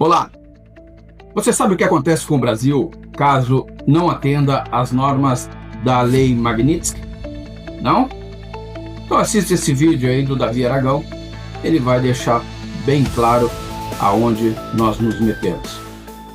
Olá! Você sabe o que acontece com o Brasil caso não atenda às normas da Lei Magnitsky? Não? Então assista esse vídeo aí do Davi Aragão, ele vai deixar bem claro aonde nós nos metemos.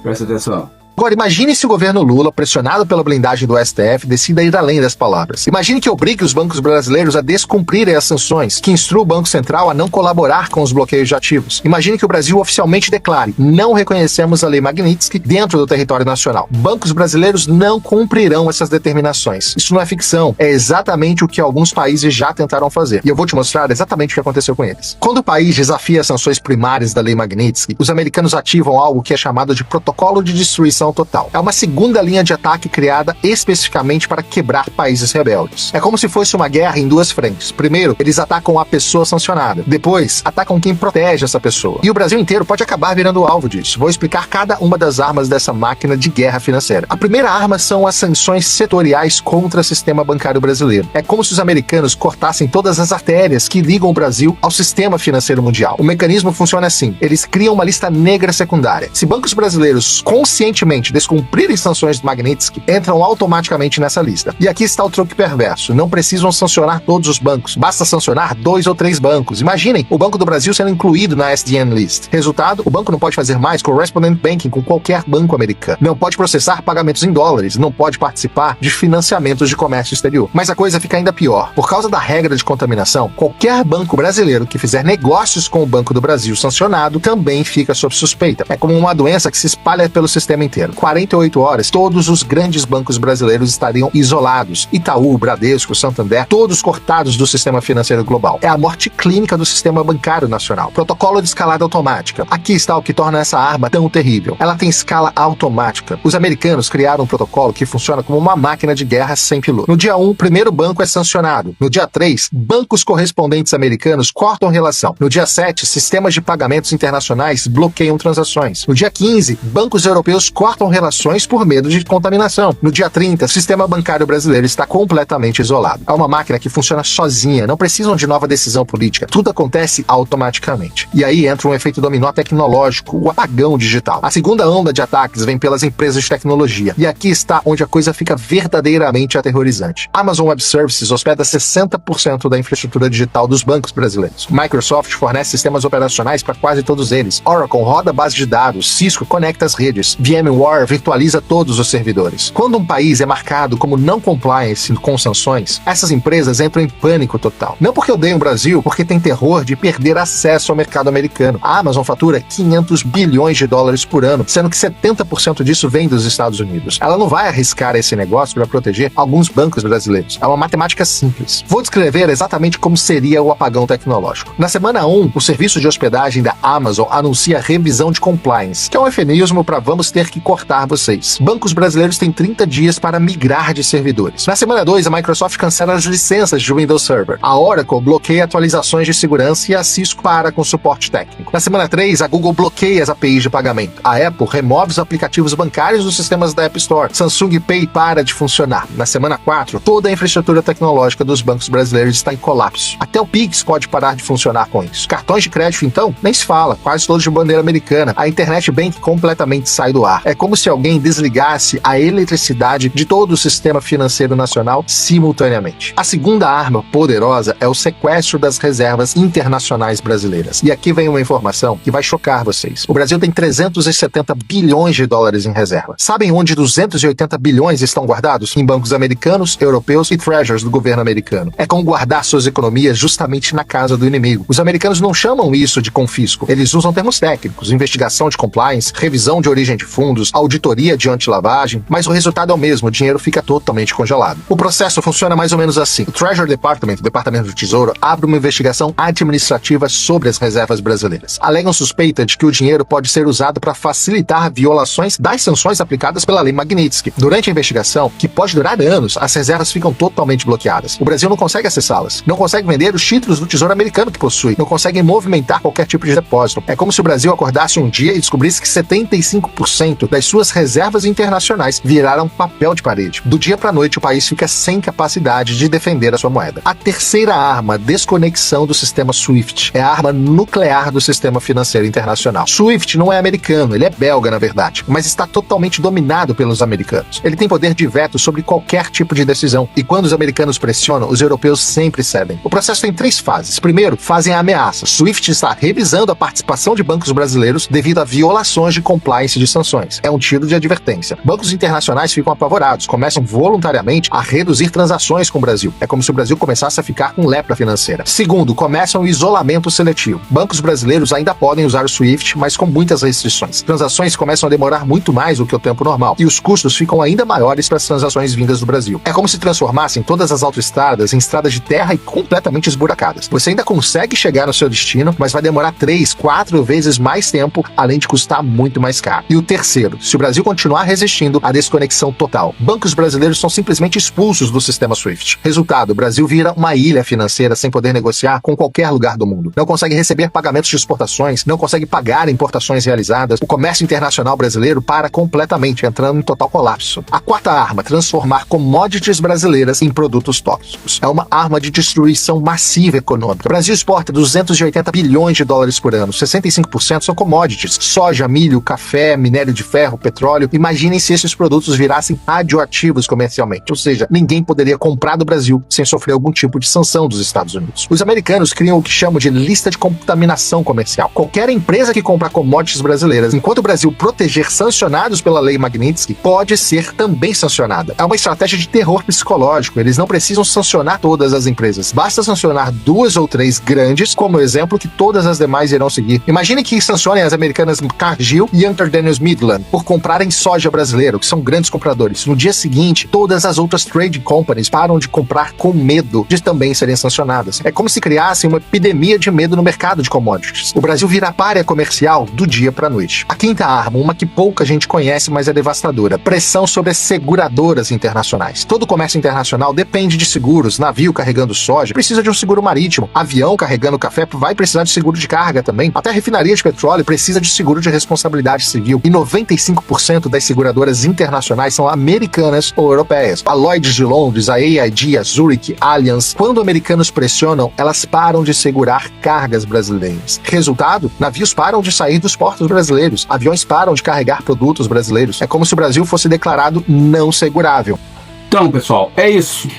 Presta atenção. Agora, imagine se o governo Lula, pressionado pela blindagem do STF, decida ir além das palavras. Imagine que obrigue os bancos brasileiros a descumprirem as sanções, que instrua o Banco Central a não colaborar com os bloqueios de ativos. Imagine que o Brasil oficialmente declare: não reconhecemos a Lei Magnitsky dentro do território nacional. Bancos brasileiros não cumprirão essas determinações. Isso não é ficção, é exatamente o que alguns países já tentaram fazer. E eu vou te mostrar exatamente o que aconteceu com eles. Quando o país desafia as sanções primárias da Lei Magnitsky, os americanos ativam algo que é chamado de Protocolo de Destruição Total. É uma segunda linha de ataque criada especificamente para quebrar países rebeldes. É como se fosse uma guerra em duas frentes. Primeiro, eles atacam a pessoa sancionada. Depois, atacam quem protege essa pessoa. E o Brasil inteiro pode acabar virando alvo disso. Vou explicar cada uma das armas dessa máquina de guerra financeira. A primeira arma são as sanções setoriais contra o sistema bancário brasileiro. É como se os americanos cortassem todas as artérias que ligam o Brasil ao sistema financeiro mundial. O mecanismo funciona assim: eles criam uma lista negra secundária. Se bancos brasileiros conscientemente descumprirem sanções do Magnitsky, entram automaticamente nessa lista. E aqui está o truque perverso: não precisam sancionar todos os bancos, basta sancionar 2 ou 3 bancos. Imaginem o Banco do Brasil sendo incluído na SDN List. Resultado, o banco não pode fazer mais correspondent banking com qualquer banco americano, não pode processar pagamentos em dólares, não pode participar de financiamentos de comércio exterior. Mas a coisa fica ainda pior. Por causa da regra de contaminação, qualquer banco brasileiro que fizer negócios com o Banco do Brasil sancionado também fica sob suspeita. É como uma doença que se espalha pelo sistema inteiro. 48 horas, todos os grandes bancos brasileiros estariam isolados. Itaú, Bradesco, Santander, todos cortados do sistema financeiro global. É a morte clínica do sistema bancário nacional. Protocolo de escalada automática. Aqui está o que torna essa arma tão terrível. Ela tem escala automática. Os americanos criaram um protocolo que funciona como uma máquina de guerra sem piloto. No dia 1, o primeiro banco é sancionado. No dia 3, bancos correspondentes americanos cortam relação. No dia 7, sistemas de pagamentos internacionais bloqueiam transações. No dia 15, bancos europeus cortam relações por medo de contaminação. No dia 30, o sistema bancário brasileiro está completamente isolado. É uma máquina que funciona sozinha, não precisam de nova decisão política. Tudo acontece automaticamente. E aí entra um efeito dominó tecnológico, o apagão digital. A segunda onda de ataques vem pelas empresas de tecnologia. E aqui está onde a coisa fica verdadeiramente aterrorizante. Amazon Web Services hospeda 60% da infraestrutura digital dos bancos brasileiros. Microsoft fornece sistemas operacionais para quase todos eles. Oracle roda base de dados. Cisco conecta as redes. VMware virtualiza todos os servidores. Quando um país é marcado como não compliance com sanções, essas empresas entram em pânico total. Não porque odeiam o Brasil, porque tem terror de perder acesso ao mercado americano. A Amazon fatura 500 bilhões de dólares por ano, sendo que 70% disso vem dos Estados Unidos. Ela não vai arriscar esse negócio para proteger alguns bancos brasileiros. É uma matemática simples. Vou descrever exatamente como seria o apagão tecnológico. Na semana 1, o serviço de hospedagem da Amazon anuncia revisão de compliance, que é um eufemismo para vamos ter que cortar vocês. Bancos brasileiros têm 30 dias para migrar de servidores. Na semana 2, a Microsoft cancela as licenças de Windows Server. A Oracle bloqueia atualizações de segurança e a Cisco para com suporte técnico. Na semana 3, a Google bloqueia as APIs de pagamento. A Apple remove os aplicativos bancários dos sistemas da App Store. Samsung Pay para de funcionar. Na semana 4, toda a infraestrutura tecnológica dos bancos brasileiros está em colapso. Até o Pix pode parar de funcionar com isso. Cartões de crédito, então, nem se fala. Quase todos de bandeira americana. A Internet Bank completamente sai do ar. É como se alguém desligasse a eletricidade de todo o sistema financeiro nacional simultaneamente. A segunda arma poderosa é o sequestro das reservas internacionais brasileiras. E aqui vem uma informação que vai chocar vocês. O Brasil tem 370 bilhões de dólares em reserva. Sabem onde 280 bilhões estão guardados? Em bancos americanos, europeus e treasuries do governo americano. É como guardar suas economias justamente na casa do inimigo. Os americanos não chamam isso de confisco. Eles usam termos técnicos: investigação de compliance, revisão de origem de fundos, auditoria de antilavagem, mas o resultado é o mesmo: o dinheiro fica totalmente congelado. O processo funciona mais ou menos assim. O Treasury Department, o Departamento do Tesouro, abre uma investigação administrativa sobre as reservas brasileiras. Alegam suspeita de que o dinheiro pode ser usado para facilitar violações das sanções aplicadas pela Lei Magnitsky. Durante a investigação, que pode durar anos, as reservas ficam totalmente bloqueadas. O Brasil não consegue acessá-las, não consegue vender os títulos do Tesouro americano que possui, não consegue movimentar qualquer tipo de depósito. É como se o Brasil acordasse um dia e descobrisse que 75% da as suas reservas internacionais viraram papel de parede. Do dia para a noite, o país fica sem capacidade de defender a sua moeda. A terceira arma, a desconexão do sistema SWIFT, é a arma nuclear do sistema financeiro internacional. SWIFT não é americano, ele é belga, na verdade, mas está totalmente dominado pelos americanos. Ele tem poder de veto sobre qualquer tipo de decisão, e quando os americanos pressionam, os europeus sempre cedem. O processo tem 3 fases. Primeiro, fazem a ameaça. SWIFT está revisando a participação de bancos brasileiros devido a violações de compliance de sanções. É um tiro de advertência. Bancos internacionais ficam apavorados, começam voluntariamente a reduzir transações com o Brasil. É como se o Brasil começasse a ficar com lepra financeira. Segundo, começam o isolamento seletivo. Bancos brasileiros ainda podem usar o SWIFT, mas com muitas restrições. Transações começam a demorar muito mais do que o tempo normal, e os custos ficam ainda maiores para as transações vindas do Brasil. É como se transformassem todas as autoestradas em estradas de terra e completamente esburacadas. Você ainda consegue chegar no seu destino, mas vai demorar 3, 4 vezes mais tempo, além de custar muito mais caro. E o terceiro, se o Brasil continuar resistindo à desconexão total, bancos brasileiros são simplesmente expulsos do sistema SWIFT. Resultado, o Brasil vira uma ilha financeira sem poder negociar com qualquer lugar do mundo. Não consegue receber pagamentos de exportações, não consegue pagar importações realizadas, o comércio internacional brasileiro para completamente, entrando em total colapso. A quarta arma, transformar commodities brasileiras em produtos tóxicos. É uma arma de destruição massiva econômica. O Brasil exporta 280 bilhões de dólares por ano, 65% são commodities, soja, milho, café, minério de ferro, petróleo. Imaginem se esses produtos virassem radioativos comercialmente, ou seja, ninguém poderia comprar do Brasil sem sofrer algum tipo de sanção dos Estados Unidos. Os americanos criam o que chamam de lista de contaminação comercial. Qualquer empresa que compra commodities brasileiras, enquanto o Brasil proteger sancionados pela lei Magnitsky, pode ser também sancionada. É uma estratégia de terror psicológico. Eles não precisam sancionar todas as empresas. Basta sancionar 2 ou 3 grandes, como exemplo, que todas as demais irão seguir. Imagine que sancionem as americanas Cargill e Hunter Daniels Midland por comprarem soja brasileiro, que são grandes compradores. No dia seguinte, todas as outras trade companies param de comprar com medo de também serem sancionadas. É como se criassem uma epidemia de medo no mercado de commodities. O Brasil vira pária comercial do dia para a noite. A quinta arma, uma que pouca gente conhece, mas é devastadora: pressão sobre as seguradoras internacionais. Todo comércio internacional depende de seguros. Navio carregando soja precisa de um seguro marítimo. Avião carregando café vai precisar de seguro de carga também. Até a refinaria de petróleo precisa de seguro de responsabilidade civil. E 95% das seguradoras internacionais são americanas ou europeias. A Lloyd's de Londres, a AIG, a Zurich, Allianz. Quando americanos pressionam, elas param de segurar cargas brasileiras. Resultado? Navios param de sair dos portos brasileiros. Aviões param de carregar produtos brasileiros. É como se o Brasil fosse declarado não segurável. Então, pessoal, é isso.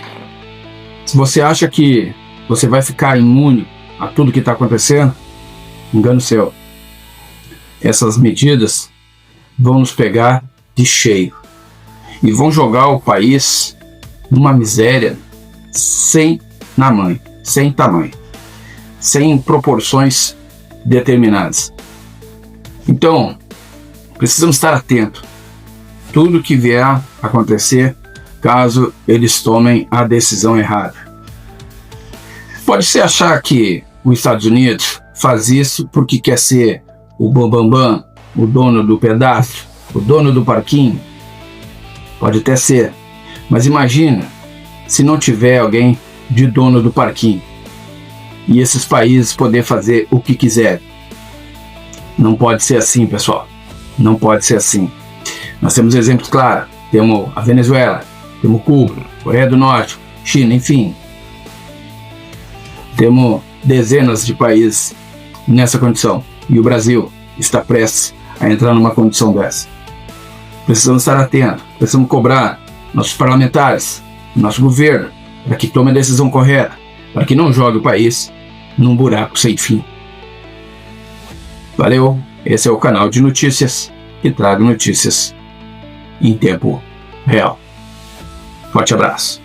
Se você acha que você vai ficar imune a tudo que está acontecendo, engano seu. Essas medidas vão nos pegar de cheio e vão jogar o país numa miséria sem tamanho, sem proporções determinadas. Então, precisamos estar atentos. Tudo que vier a acontecer, caso eles tomem a decisão errada. Pode-se achar que os Estados Unidos faz isso porque quer ser o bambambam, o dono do pedaço, o dono do parquinho. Pode até ser, mas imagina se não tiver alguém de dono do parquinho e esses países poder fazer o que quiser. Não pode ser assim, pessoal. Não pode ser assim. Nós temos exemplos claros. Temos a Venezuela, temos Cuba, Coreia do Norte, China, enfim. Temos dezenas de países nessa condição. E o Brasil está prestes a entrar numa condição dessa. Precisamos estar atentos, precisamos cobrar nossos parlamentares, nosso governo, para que tome a decisão correta, para que não jogue o país num buraco sem fim. Valeu, esse é o canal de notícias que traga notícias em tempo real. Forte abraço.